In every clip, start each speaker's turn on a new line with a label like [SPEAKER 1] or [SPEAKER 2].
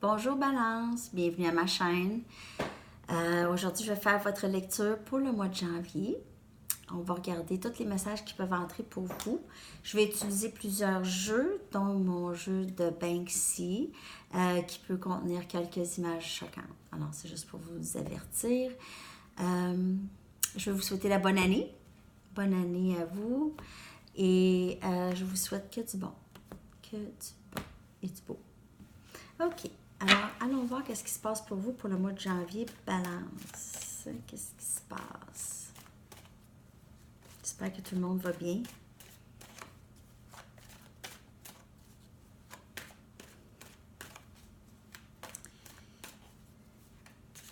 [SPEAKER 1] Bonjour Balance, bienvenue à ma chaîne. Aujourd'hui, je vais faire votre lecture pour le mois de janvier. On va regarder tous les messages qui peuvent entrer pour vous. Je vais utiliser plusieurs jeux, dont mon jeu de Banksy, qui peut contenir quelques images choquantes. Alors, c'est juste pour vous avertir. Je vais vous souhaiter la bonne année. Bonne année à vous. Et je vous souhaite que du bon. Que du bon et du beau. OK. Alors, allons voir qu'est-ce qui se passe pour vous pour le mois de janvier. Balance. Qu'est-ce qui se passe? J'espère que tout le monde va bien.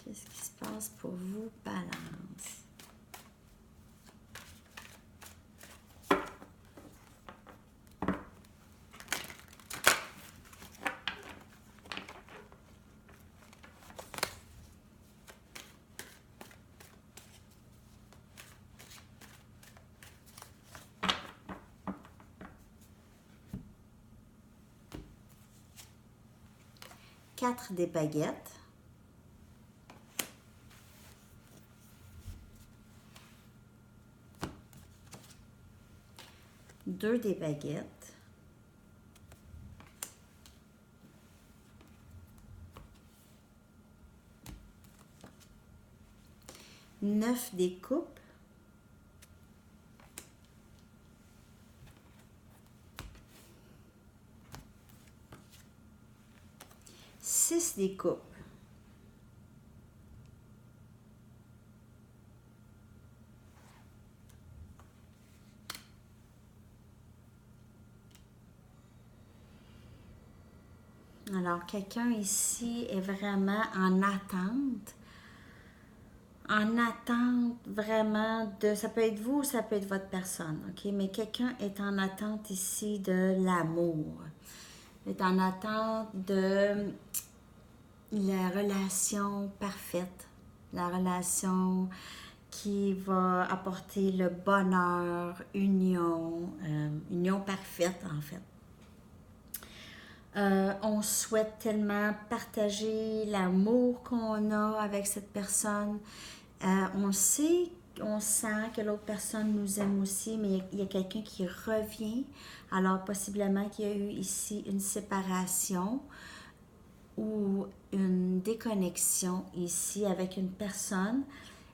[SPEAKER 1] Qu'est-ce qui se passe pour vous, Balance? Quatre des baguettes. Deux des baguettes. Neuf des coupes. Six des coupes. Alors, quelqu'un ici est vraiment en attente. En attente vraiment de... Ça peut être vous ou ça peut être votre personne, OK? Mais quelqu'un est en attente ici de l'amour. Est en attente de la relation parfaite. La relation qui va apporter le bonheur, union parfaite en fait. On souhaite tellement partager l'amour qu'on a avec cette personne. On sait, on sent que l'autre personne nous aime aussi, mais il y a quelqu'un qui revient. Alors, possiblement qu'il y a eu ici une séparation ou une déconnexion ici avec une personne.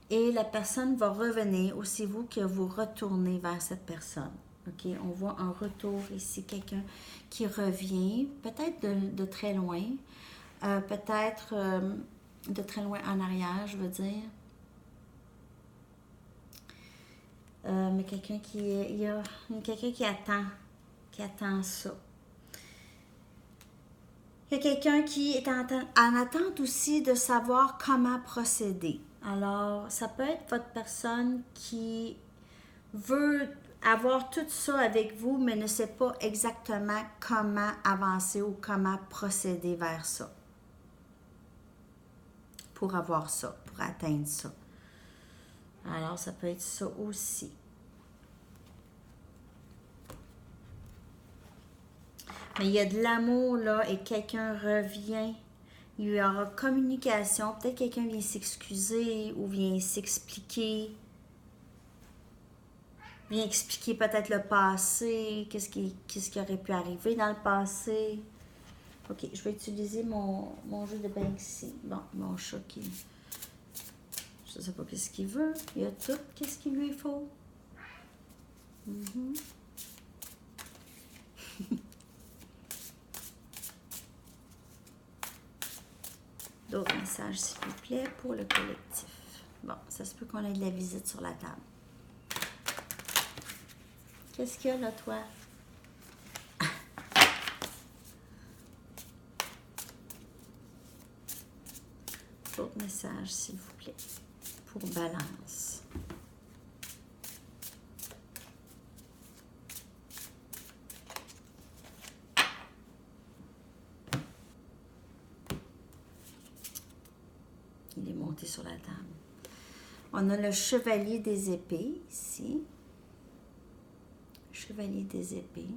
[SPEAKER 1] Et la personne va revenir, ou c'est vous que vous retournez vers cette personne. OK, on voit un retour ici, quelqu'un qui revient, peut-être de très loin, peut-être de très loin en arrière, je veux dire. Mais quelqu'un il y a quelqu'un qui attend ça. Il y a quelqu'un qui est en attente aussi de savoir comment procéder. Alors, ça peut être votre personne qui veut avoir tout ça avec vous, mais ne sait pas exactement comment avancer ou comment procéder vers ça. Pour avoir ça, pour atteindre ça. Alors, ça peut être ça aussi. Mais il y a de l'amour là et quelqu'un revient. Il y aura communication. Peut-être quelqu'un vient s'excuser ou vient s'expliquer. Vient expliquer peut-être le passé, qu'est-ce qui aurait pu arriver dans le passé. Ok, je vais utiliser mon jeu de Banksy. Bon, mon chat qui... Je ne sais pas qu'est-ce qu'il veut. Il y a tout, qu'est-ce qu'il lui faut. D'autres messages, s'il vous plaît, pour le collectif. Bon, ça se peut qu'on ait de la visite sur la table. Qu'est-ce qu'il y a là, toi? D'autres messages, s'il vous plaît, pour Balance. Il est monté sur la table. On a le chevalier des épées ici. Chevalier des épées.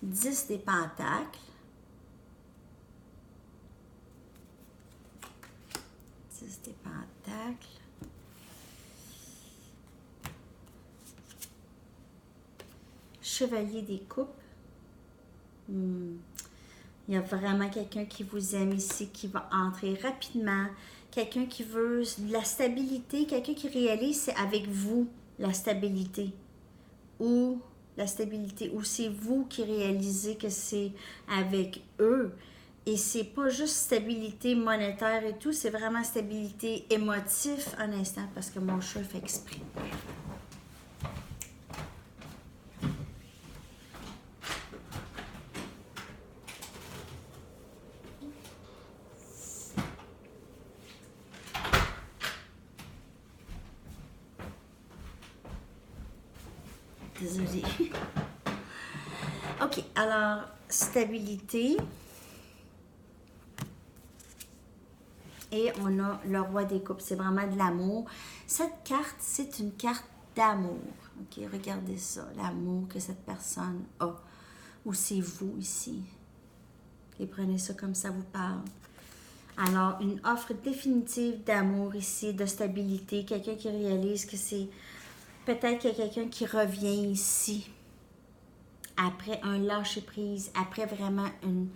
[SPEAKER 1] 10 des pentacles. 10 des pentacles. Chevalier des coupes. Il y a vraiment quelqu'un qui vous aime ici, qui va entrer rapidement. Quelqu'un qui veut de la stabilité, quelqu'un qui réalise c'est avec vous la stabilité. Ou la stabilité, ou c'est vous qui réalisez que c'est avec eux. Et c'est pas juste stabilité monétaire et tout, c'est vraiment stabilité émotive. Un instant, parce que mon chat fait exprès. Désolée. OK, alors, stabilité. Et on a le roi des coupes. C'est vraiment de l'amour. Cette carte, c'est une carte d'amour. OK, regardez ça. L'amour que cette personne a. Ou c'est vous ici. Et prenez ça comme ça vous parle. Alors, une offre définitive d'amour ici, de stabilité. Quelqu'un qui réalise que c'est... Peut-être qu'il y a quelqu'un qui revient ici. Après un lâcher-prise. Après vraiment une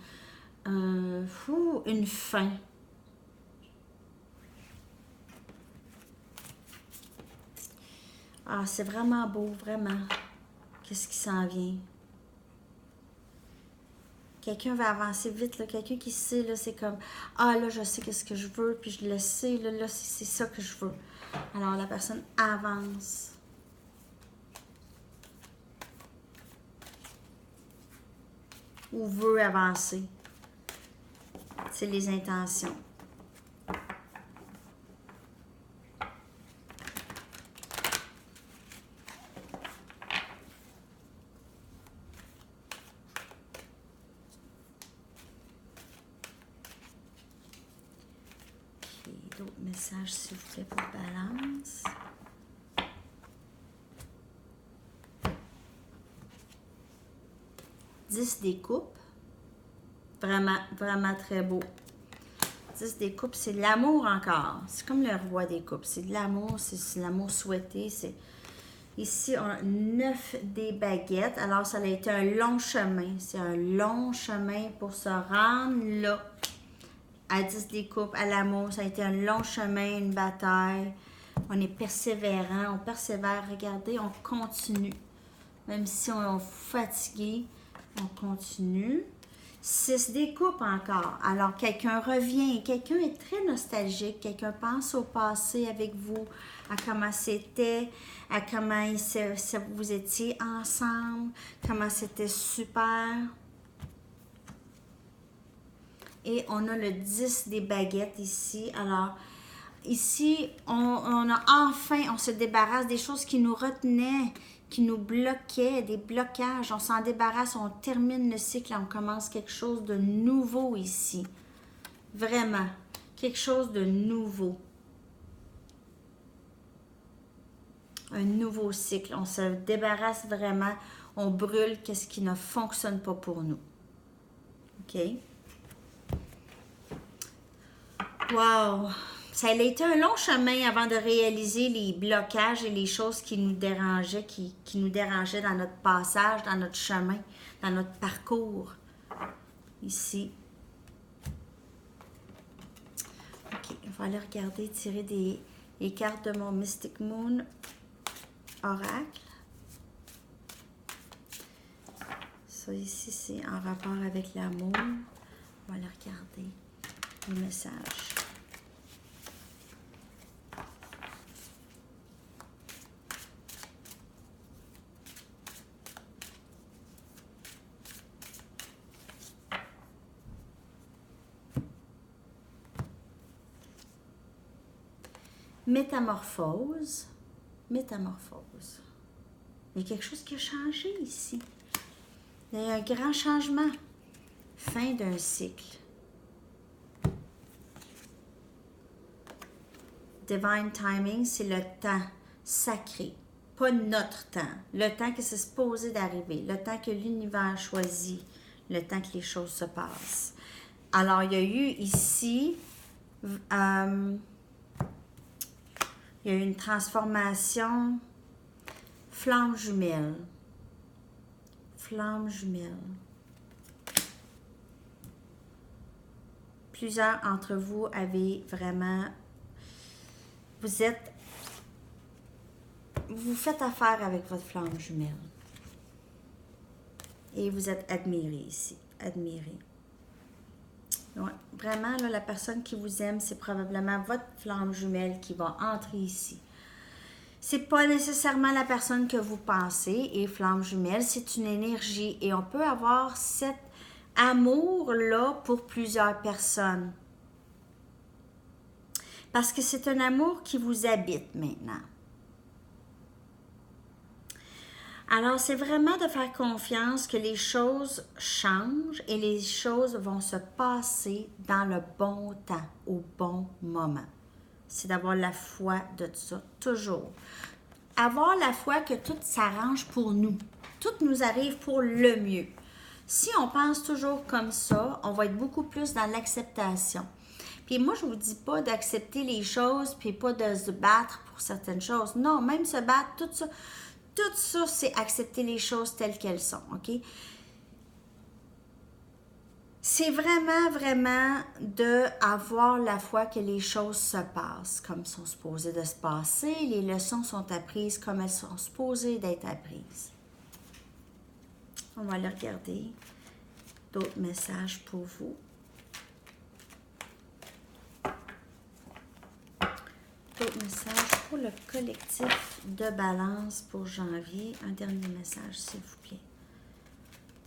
[SPEAKER 1] fin. Ah, c'est vraiment beau, vraiment. Qu'est-ce qui s'en vient? Quelqu'un va avancer vite, là. Quelqu'un qui sait, là, c'est comme, ah, là, je sais qu'est-ce que je veux, puis je le sais, là, c'est ça que je veux. Alors, la personne avance. Ou veut avancer. C'est les intentions. D'autres messages, s'il vous plaît, pour Balance. Dix des coupes. Vraiment, vraiment très beau. 10 des coupes, c'est de l'amour encore. C'est comme le roi des coupes. C'est de l'amour, c'est l'amour souhaité. Ici, on a 9 des baguettes. Alors, ça a été un long chemin. C'est un long chemin pour se rendre là. À 10 des coupes, à l'amour, ça a été un long chemin, une bataille. On est persévérant, on persévère. Regardez, on continue. Même si on est fatigué, on continue. 6 des coupes encore. Alors, quelqu'un revient. Quelqu'un est très nostalgique. Quelqu'un pense au passé avec vous, à comment c'était, à comment vous étiez ensemble, comment c'était super. Et on a le 10 des baguettes ici. Alors, ici, on a enfin, on se débarrasse des choses qui nous retenaient, qui nous bloquaient, des blocages. On s'en débarrasse, on termine le cycle, on commence quelque chose de nouveau ici. Vraiment, quelque chose de nouveau. Un nouveau cycle. On se débarrasse vraiment, on brûle qu'est-ce qui ne fonctionne pas pour nous. OK? Wow! Ça a été un long chemin avant de réaliser les blocages et les choses qui nous dérangeaient, qui nous dérangeaient dans notre passage, dans notre chemin, dans notre parcours. Ici. OK, on va aller regarder, tirer les cartes de mon Mystic Moon Oracle. Ça ici, c'est en rapport avec l'amour. On va aller regarder les messages. Métamorphose. Métamorphose. Il y a quelque chose qui a changé ici. Il y a un grand changement. Fin d'un cycle. Divine timing, c'est le temps sacré pas notre temps, le temps que c'est supposé d'arriver, le temps que l'univers choisit, le temps que les choses se passent. Alors, il y a eu ici, il y a eu une transformation, flamme jumelle. Flamme jumelle. Plusieurs d'entre vous avez vraiment, vous faites affaire avec votre flamme jumelle. Et vous êtes admiré ici, admiré. Ouais, vraiment, là, la personne qui vous aime, c'est probablement votre flamme jumelle qui va entrer ici. C'est pas nécessairement la personne que vous pensez, et flamme jumelle, c'est une énergie. Et on peut avoir cet amour-là pour plusieurs personnes. Parce que c'est un amour qui vous habite maintenant. Alors, c'est vraiment de faire confiance que les choses changent et les choses vont se passer dans le bon temps, au bon moment. C'est d'avoir la foi de ça, toujours. Avoir la foi que tout s'arrange pour nous. Tout nous arrive pour le mieux. Si on pense toujours comme ça, on va être beaucoup plus dans l'acceptation. Puis moi, je ne vous dis pas d'accepter les choses, puis pas de se battre pour certaines choses. Non, même se battre, tout ça, c'est accepter les choses telles qu'elles sont, OK? C'est vraiment, vraiment d'avoir la foi que les choses se passent comme sont supposées de se passer. Les leçons sont apprises comme elles sont supposées d'être apprises. On va aller regarder d'autres messages pour vous. D'autres messages pour le collectif de Balance pour janvier. Un dernier message, s'il vous plaît.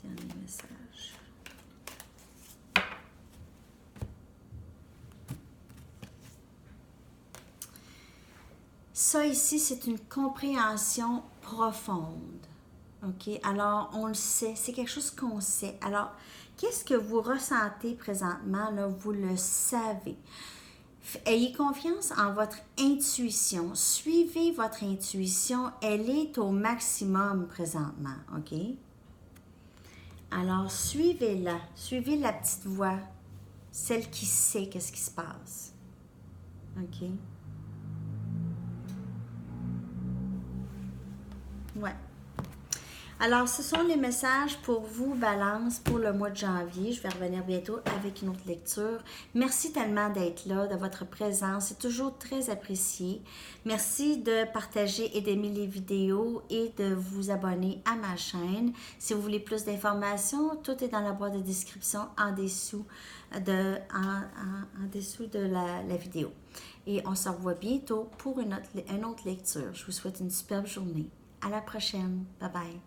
[SPEAKER 1] Dernier message. Ça ici, c'est une compréhension profonde. OK? Alors, on le sait. C'est quelque chose qu'on sait. Alors, qu'est-ce que vous ressentez présentement? Là, vous le savez. Ayez confiance en votre intuition. Suivez votre intuition. Elle est au maximum présentement. OK? Alors, suivez-la. Suivez la petite voix. Celle qui sait qu'est-ce qui se passe. OK? Ouais. Alors, ce sont les messages pour vous, Balance, pour le mois de janvier. Je vais revenir bientôt avec une autre lecture. Merci tellement d'être là, de votre présence. C'est toujours très apprécié. Merci de partager et d'aimer les vidéos et de vous abonner à ma chaîne. Si vous voulez plus d'informations, tout est dans la boîte de description en dessous de la vidéo. Et on se revoit bientôt pour une autre lecture. Je vous souhaite une superbe journée. À la prochaine. Bye bye.